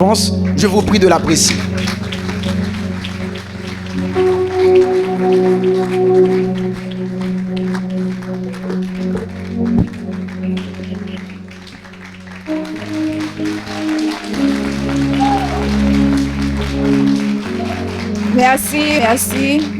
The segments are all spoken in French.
Je vous prie de l'apprécier.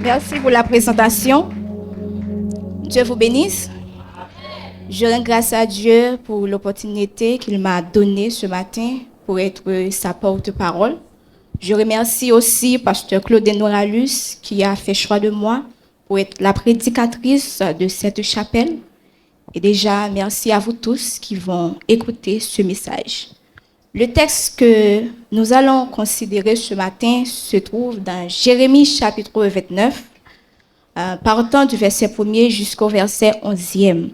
Merci pour la présentation. Dieu vous bénisse. Je rends grâce à Dieu pour l'opportunité qu'il m'a donnée ce matin pour être sa porte-parole. Je remercie aussi Pasteur Claude Noralus qui a fait choix de moi pour être la prédicatrice de cette chapelle. Et déjà, merci à vous tous qui vont écouter ce message. Le texte que nous allons considérer ce matin se trouve dans Jérémie chapitre 29, partant du verset 1er jusqu'au verset 11e.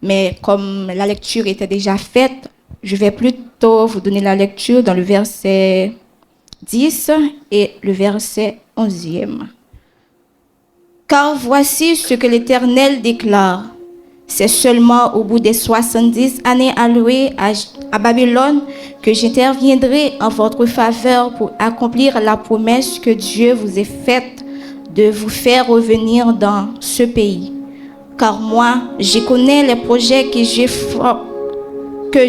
Mais comme la lecture était déjà faite, je vais plutôt vous donner la lecture dans le verset 10 et le verset 11e. Car voici ce que l'Éternel déclare. C'est seulement au bout des 70 années allouées à Babylone que j'interviendrai en votre faveur pour accomplir la promesse que Dieu vous a faite de vous faire revenir dans ce pays. Car moi, je connais les projets que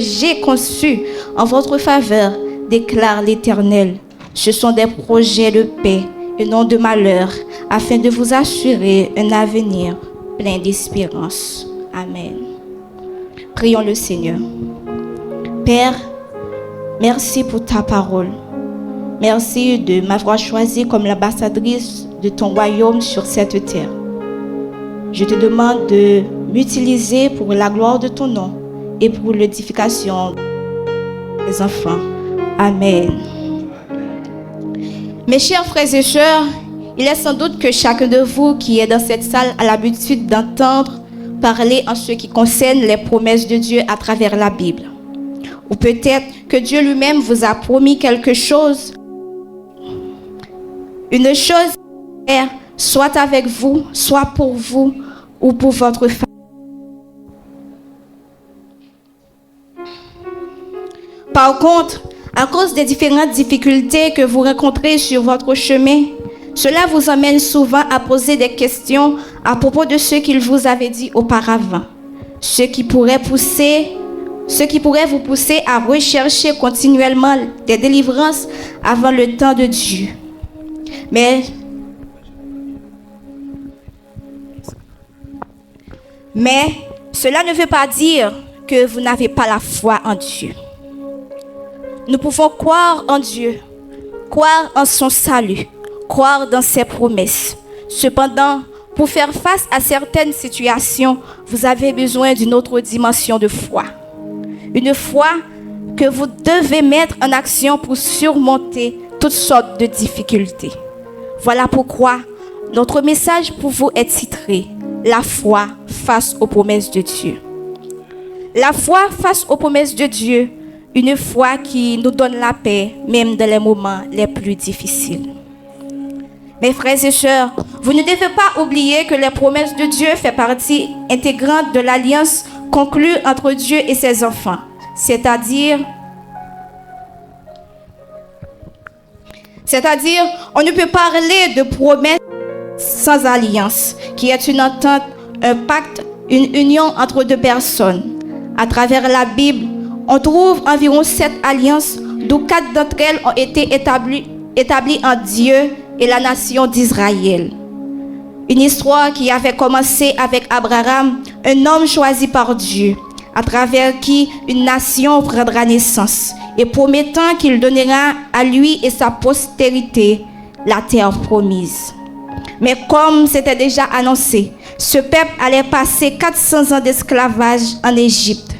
j'ai conçus en votre faveur, déclare l'Éternel. Ce sont des projets de paix et non de malheur, afin de vous assurer un avenir plein d'espérance. Amen. Prions le Seigneur. Père, merci pour ta parole. Merci de m'avoir choisi comme l'ambassadrice de ton royaume sur cette terre. Je te demande de m'utiliser pour la gloire de ton nom et pour l'édification des enfants. Amen. Mes chers frères et sœurs, il est sans doute que chacun de vous qui est dans cette salle a l'habitude d'entendre parler en ce qui concerne les promesses de Dieu à travers la Bible. Ou peut-être que Dieu lui-même vous a promis quelque chose. Une chose, soit avec vous, soit pour vous ou pour votre famille. Par contre, à cause des différentes difficultés que vous rencontrez sur votre chemin, cela vous amène souvent à poser des questions à propos de ce qu'il vous avait dit auparavant, ce qui pourrait vous pousser à rechercher continuellement des délivrances avant le temps de Dieu. Mais cela ne veut pas dire que vous n'avez pas la foi en Dieu. Nous pouvons croire en Dieu, croire en son salut, croire dans ses promesses. Cependant, pour faire face à certaines situations, vous avez besoin d'une autre dimension de foi. Une foi que vous devez mettre en action pour surmonter toutes sortes de difficultés. Voilà pourquoi notre message pour vous est titré « La foi face aux promesses de Dieu ». La foi face aux promesses de Dieu, une foi qui nous donne la paix, même dans les moments les plus difficiles. Mes frères et sœurs, vous ne devez pas oublier que les promesses de Dieu font partie intégrante de l'alliance conclue entre Dieu et ses enfants. C'est-à-dire, on ne peut parler de promesse sans alliance, qui est une entente, un pacte, une union entre deux personnes. À travers la Bible, on trouve environ 7 alliances, dont 4 d'entre elles ont été établies en Dieu et la nation d'Israël. Une histoire qui avait commencé avec Abraham, un homme choisi par Dieu, à travers qui une nation prendra naissance, et promettant qu'il donnera à lui et sa postérité la terre promise. Mais comme c'était déjà annoncé, ce peuple allait passer 400 ans d'esclavage en Égypte.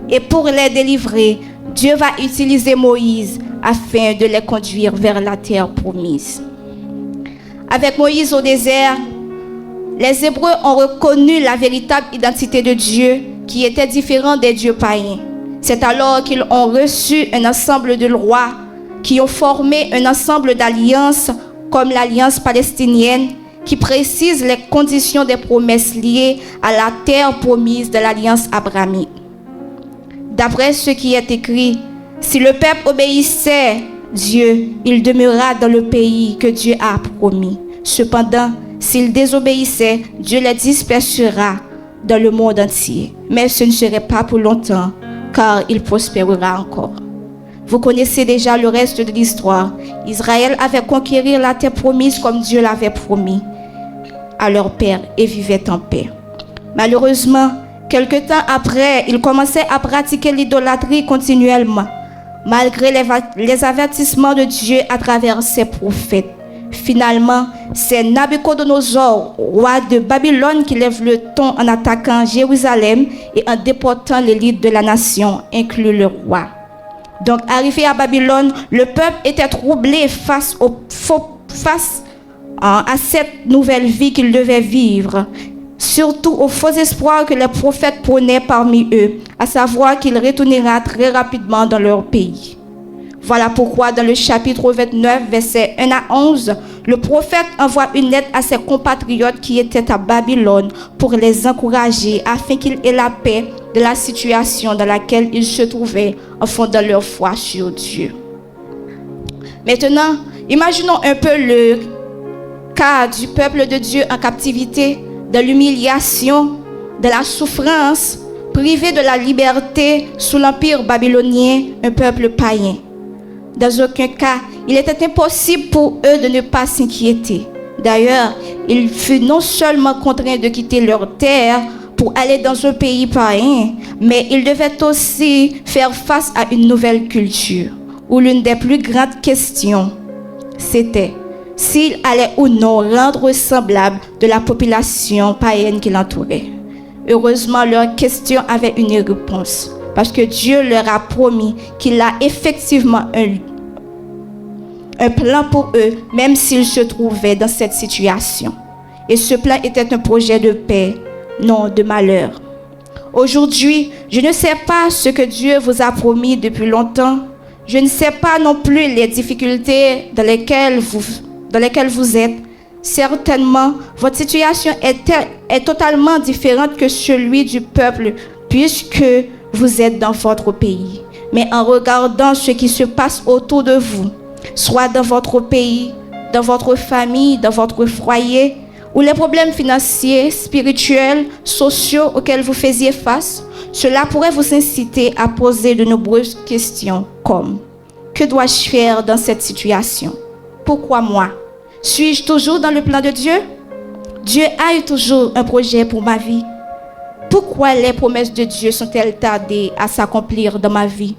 Et pour les délivrer, Dieu va utiliser Moïse afin de les conduire vers la terre promise. Avec Moïse au désert, les Hébreux ont reconnu la véritable identité de Dieu qui était différente des dieux païens. C'est alors qu'ils ont reçu un ensemble de lois qui ont formé un ensemble d'alliances comme l'alliance palestinienne qui précise les conditions des promesses liées à la terre promise de l'alliance abrahamique. D'après ce qui est écrit, Si le peuple obéissait Dieu, il demeurera dans le pays que Dieu a promis. Cependant, s'il désobéissait, Dieu les dispersera dans le monde entier. Mais ce ne serait pas pour longtemps, car il prospérera encore. Vous connaissez déjà le reste de l'histoire. Israël avait conquéri la terre promise comme Dieu l'avait promis à leur père et vivait en paix. Malheureusement, quelque temps après, ils commençaient à pratiquer l'idolâtrie continuellement, malgré les avertissements de Dieu à travers ses prophètes. Finalement, c'est Nabuchodonosor, roi de Babylone, qui lève le ton en attaquant Jérusalem et en déportant l'élite de la nation, inclus le roi. Donc, arrivé à Babylone, le peuple était troublé face à cette nouvelle vie qu'il devait vivre, surtout aux faux espoirs que les prophètes prônaient parmi eux, à savoir qu'ils retourneraient très rapidement dans leur pays. Voilà pourquoi dans le chapitre 29, versets 1 à 11, le prophète envoie une lettre à ses compatriotes qui étaient à Babylone pour les encourager afin qu'ils aient la paix de la situation dans laquelle ils se trouvaient en fondant leur foi sur Dieu. Maintenant, imaginons un peu le cas du peuple de Dieu en captivité, de l'humiliation, de la souffrance, privé de la liberté sous l'empire babylonien, un peuple païen. Dans aucun cas, il était impossible pour eux de ne pas s'inquiéter. D'ailleurs, ils furent non seulement contraints de quitter leur terre pour aller dans un pays païen, mais ils devaient aussi faire face à une nouvelle culture, où l'une des plus grandes questions, c'était s'ils allaient ou non rendre semblable de la population païenne qui l'entourait. Heureusement, leur question avait une réponse, parce que Dieu leur a promis qu'il a effectivement un plan pour eux, même s'ils se trouvaient dans cette situation. Et ce plan était un projet de paix, non de malheur. Aujourd'hui, je ne sais pas ce que Dieu vous a promis depuis longtemps. Je ne sais pas non plus les difficultés dans lesquelles vous êtes. Certainement, votre situation est totalement différente que celui du peuple, puisque vous êtes dans votre pays. Mais en regardant ce qui se passe autour de vous, soit dans votre pays, dans votre famille, dans votre foyer, ou les problèmes financiers, spirituels, sociaux auxquels vous faisiez face, cela pourrait vous inciter à poser de nombreuses questions comme: que dois-je faire dans cette situation? Pourquoi moi? Suis-je toujours dans le plan de Dieu? Dieu a eu toujours un projet pour ma vie. Pourquoi les promesses de Dieu sont-elles tardées à s'accomplir dans ma vie?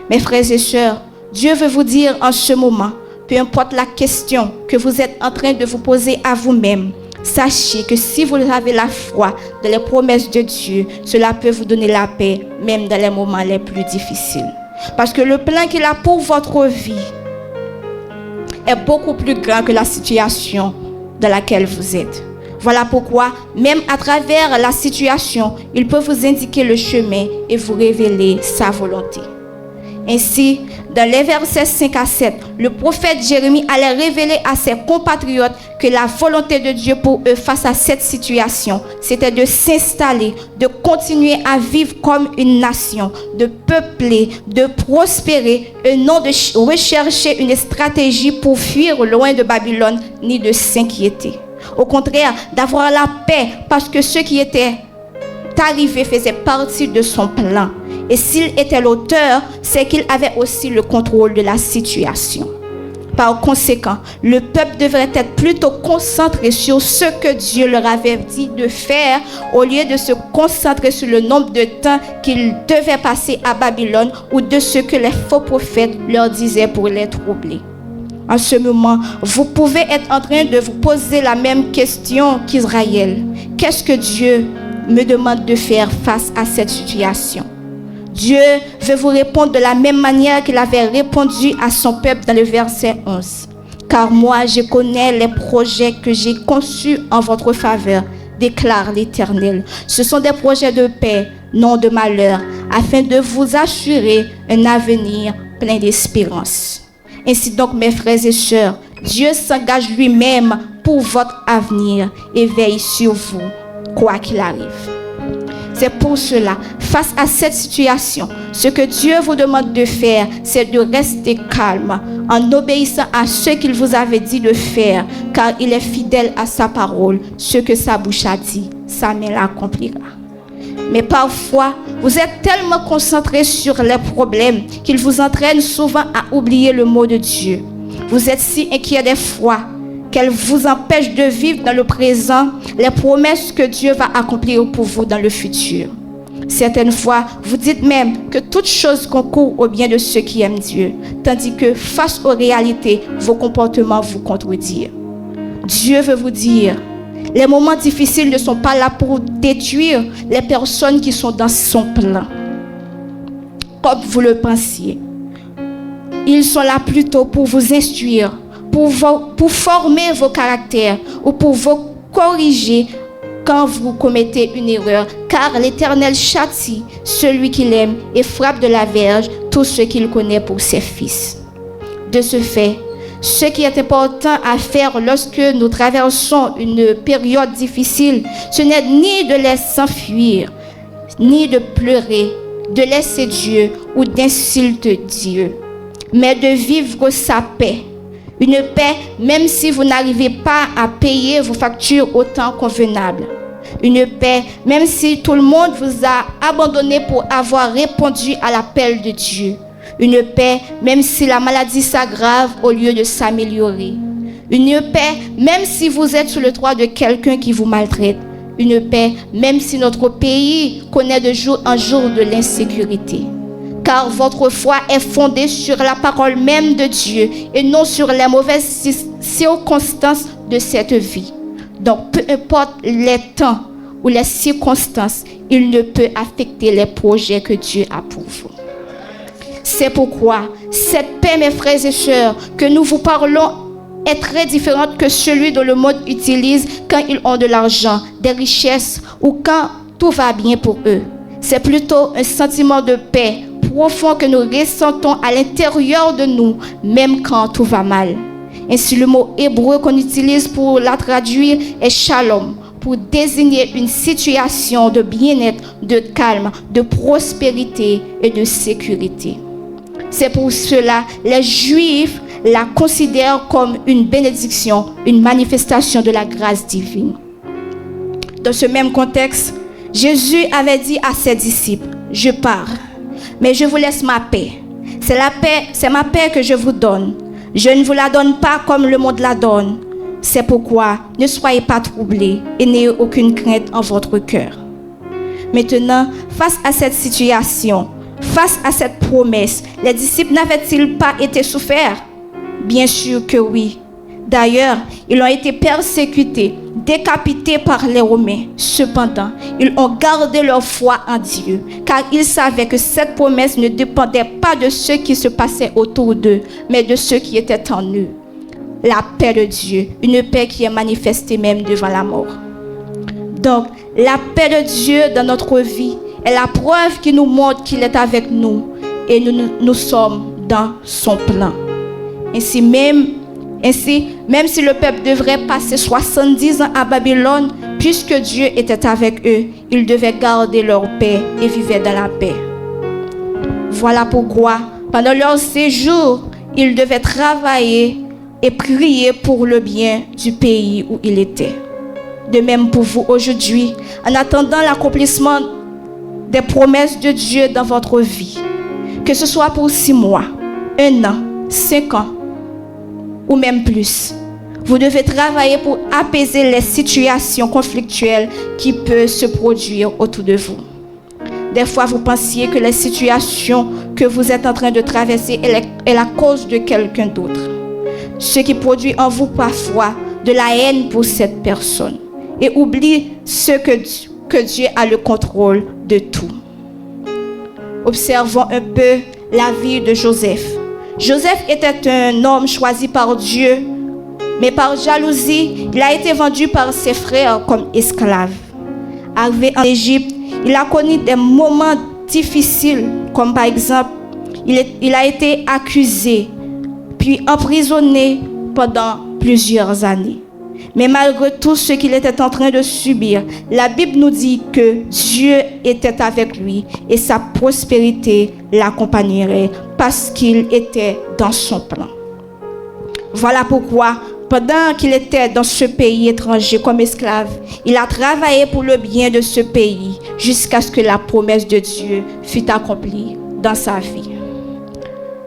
Mes frères et sœurs, Dieu veut vous dire en ce moment, peu importe la question que vous êtes en train de vous poser à vous-même, sachez que si vous avez la foi dans les promesses de Dieu, cela peut vous donner la paix, même dans les moments les plus difficiles. Parce que le plan qu'il a pour votre vie est beaucoup plus grand que la situation dans laquelle vous êtes. Voilà pourquoi, même à travers la situation, il peut vous indiquer le chemin et vous révéler sa volonté. Ainsi, dans les versets 5 à 7, le prophète Jérémie allait révéler à ses compatriotes que la volonté de Dieu pour eux face à cette situation, c'était de s'installer, de continuer à vivre comme une nation, de peupler, de prospérer, et non de rechercher une stratégie pour fuir loin de Babylone, ni de s'inquiéter. Au contraire, d'avoir la paix, parce que ce qui était arrivé faisait partie de son plan. Et s'il était l'auteur, c'est qu'il avait aussi le contrôle de la situation. Par conséquent, le peuple devrait être plutôt concentré sur ce que Dieu leur avait dit de faire, au lieu de se concentrer sur le nombre de temps qu'ils devaient passer à Babylone ou de ce que les faux prophètes leur disaient pour les troubler. En ce moment, vous pouvez être en train de vous poser la même question qu'Israël. Qu'est-ce que Dieu me demande de faire face à cette situation? Dieu veut vous répondre de la même manière qu'il avait répondu à son peuple dans le verset 11. Car moi, je connais les projets que j'ai conçus en votre faveur, déclare l'Éternel. Ce sont des projets de paix, non de malheur, afin de vous assurer un avenir plein d'espérance. Ainsi donc, mes frères et sœurs, Dieu s'engage lui-même pour votre avenir et veille sur vous, quoi qu'il arrive. C'est pour cela, face à cette situation, ce que Dieu vous demande de faire, c'est de rester calme en obéissant à ce qu'il vous avait dit de faire, car il est fidèle à sa parole. Ce que sa bouche a dit, sa main l'accomplira. Mais parfois, vous êtes tellement concentrés sur les problèmes qu'ils vous entraînent souvent à oublier le mot de Dieu. Vous êtes si inquiets des fois qu'elle vous empêche de vivre dans le présent les promesses que Dieu va accomplir pour vous dans le futur. Certaines fois, vous dites même que toute chose concourt au bien de ceux qui aiment Dieu, tandis que face aux réalités, vos comportements vous contredisent. Dieu veut vous dire, les moments difficiles ne sont pas là pour détruire les personnes qui sont dans son plan, comme vous le pensiez. Ils sont là plutôt pour vous instruire, pour former vos caractères ou pour vous corriger quand vous commettez une erreur, car l'Éternel châtie celui qu'il aime et frappe de la verge tout ce qu'il connaît pour ses fils. De ce fait, ce qui est important à faire lorsque nous traversons une période difficile, ce n'est ni de laisser s'enfuir, ni de pleurer, de laisser Dieu ou d'insulter Dieu, mais de vivre sa paix. Une paix, même si vous n'arrivez pas à payer vos factures au temps convenable. Une paix, même si tout le monde vous a abandonné pour avoir répondu à l'appel de Dieu. Une paix, même si la maladie s'aggrave au lieu de s'améliorer. Une paix, même si vous êtes sous le toit de quelqu'un qui vous maltraite. Une paix, même si notre pays connaît de jour en jour de l'insécurité. Car votre foi est fondée sur la parole même de Dieu et non sur les mauvaises circonstances de cette vie. Donc, peu importe les temps ou les circonstances, il ne peut affecter les projets que Dieu a pour vous. C'est pourquoi cette paix, mes frères et sœurs, que nous vous parlons est très différente que celui dont le monde utilise quand ils ont de l'argent, des richesses ou quand tout va bien pour eux. C'est plutôt un sentiment de paix profond que nous ressentons à l'intérieur de nous, même quand tout va mal. Ainsi, le mot hébreu qu'on utilise pour la traduire est shalom, pour désigner une situation de bien-être, de calme, de prospérité et de sécurité. C'est pour cela que les Juifs la considèrent comme une bénédiction, une manifestation de la grâce divine. Dans ce même contexte, Jésus avait dit à ses disciples, « Je pars, mais je vous laisse ma paix. C'est ma paix que je vous donne. Je ne vous la donne pas comme le monde la donne. C'est pourquoi ne soyez pas troublés et n'ayez aucune crainte en votre cœur. » Maintenant, face à cette situation, face à cette promesse, les disciples n'avaient-ils pas été soufferts? Bien sûr que oui. D'ailleurs, ils ont été persécutés, décapités par les Romains. Cependant, ils ont gardé leur foi en Dieu, car ils savaient que cette promesse ne dépendait pas de ce qui se passait autour d'eux, mais de ce qui était en eux. La paix de Dieu, une paix qui est manifestée même devant la mort. Donc, la paix de Dieu dans notre vie est la preuve qui nous montre qu'il est avec nous et nous sommes dans son plan. Ainsi, même si le peuple devrait passer 70 ans à Babylone, puisque Dieu était avec eux, ils devaient garder leur paix et vivaient dans la paix. Voilà pourquoi, pendant leur séjour, ils devaient travailler et prier pour le bien du pays où ils étaient. De même pour vous aujourd'hui, en attendant l'accomplissement des promesses de Dieu dans votre vie, que ce soit pour 6 mois, 1 an, 5 ans, ou même plus. Vous devez travailler pour apaiser les situations conflictuelles qui peuvent se produire autour de vous. Des fois, vous pensiez que les situations que vous êtes en train de traverser est la cause de quelqu'un d'autre. Ce qui produit en vous parfois de la haine pour cette personne. Et oublie que Dieu a le contrôle de tout. Observons un peu la vie de Joseph. Joseph était un homme choisi par Dieu, mais par jalousie, il a été vendu par ses frères comme esclave. Arrivé en Égypte, il a connu des moments difficiles, comme par exemple, il a été accusé, puis emprisonné pendant plusieurs années. Mais malgré tout ce qu'il était en train de subir, la Bible nous dit que Dieu était avec lui et sa prospérité l'accompagnerait parce qu'il était dans son plan. Voilà pourquoi, pendant qu'il était dans ce pays étranger comme esclave, il a travaillé pour le bien de ce pays jusqu'à ce que la promesse de Dieu fût accomplie dans sa vie.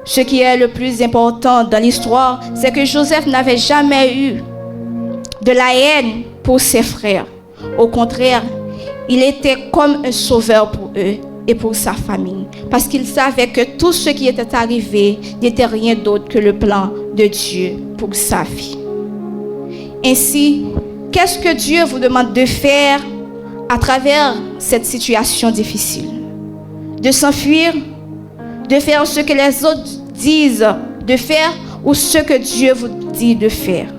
Ce qui est le plus important dans l'histoire, c'est que Joseph n'avait jamais eu de la haine pour ses frères. Au contraire, il était comme un sauveur pour eux et pour sa famille, parce qu'il savait que tout ce qui était arrivé n'était rien d'autre que le plan de Dieu pour sa vie. Ainsi, qu'est-ce que Dieu vous demande de faire à travers cette situation difficile? De s'enfuir? De faire ce que les autres disent de faire ou ce que Dieu vous dit de faire?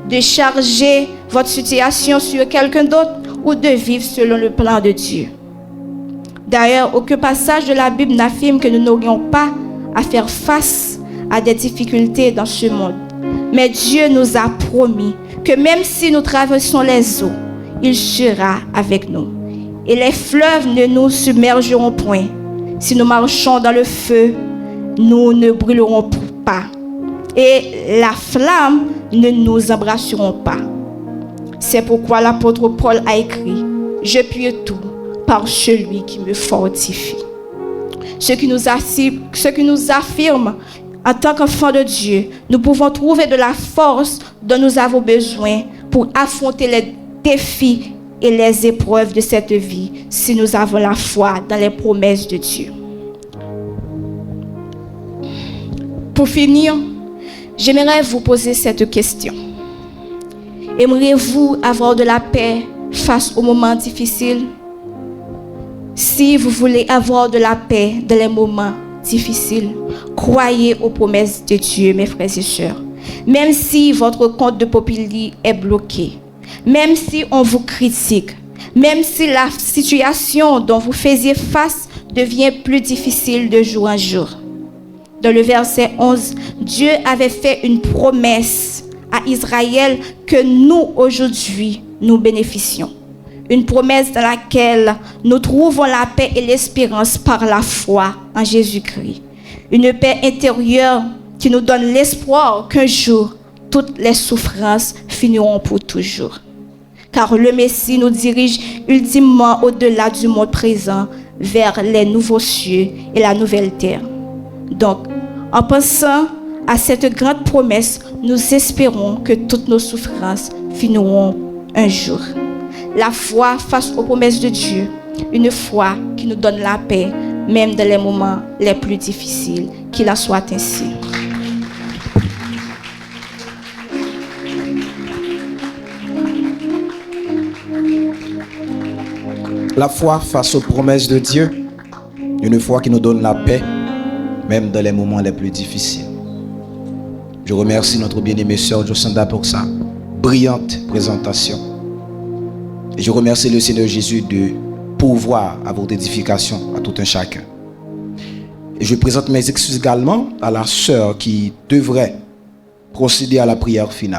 De charger votre situation sur quelqu'un d'autre ou de vivre selon le plan de Dieu? D'ailleurs, aucun passage de la Bible n'affirme que nous n'aurions pas à faire face à des difficultés dans ce monde. Mais Dieu nous a promis que même si nous traversons les eaux, il sera avec nous. Et les fleuves ne nous submergeront point. Si nous marchons dans le feu, nous ne brûlerons pas. Et la flamme ne nous embrasseront pas. C'est pourquoi l'apôtre Paul a écrit « Je puis tout par celui qui me fortifie ». Ce qui nous affirme en tant qu'enfants de Dieu, nous pouvons trouver de la force dont nous avons besoin pour affronter les défis et les épreuves de cette vie si nous avons la foi dans les promesses de Dieu. Pour finir, j'aimerais vous poser cette question. Aimeriez-vous avoir de la paix face aux moments difficiles? Si vous voulez avoir de la paix dans les moments difficiles, croyez aux promesses de Dieu, mes frères et sœurs. Même si votre compte de Populi est bloqué, même si on vous critique, même si la situation dont vous faisiez face devient plus difficile de jour en jour. Dans le verset 11, Dieu avait fait une promesse à Israël que nous, aujourd'hui, nous bénéficions. Une promesse dans laquelle nous trouvons la paix et l'espérance par la foi en Jésus-Christ. Une paix intérieure qui nous donne l'espoir qu'un jour, toutes les souffrances finiront pour toujours. Car le Messie nous dirige ultimement au-delà du monde présent, vers les nouveaux cieux et la nouvelle terre. Donc, en pensant à cette grande promesse, nous espérons que toutes nos souffrances finiront un jour. La foi face aux promesses de Dieu, une foi qui nous donne la paix, même dans les moments les plus difficiles. Qu'il en soit ainsi. La foi face aux promesses de Dieu, une foi qui nous donne la paix, même dans les moments les plus difficiles. Je remercie notre bien-aimée sœur Josanda pour sa brillante présentation. Et je remercie le Seigneur Jésus de pourvoir à votre édification, à tout un chacun. Et je présente mes excuses également à la sœur qui devrait procéder à la prière finale.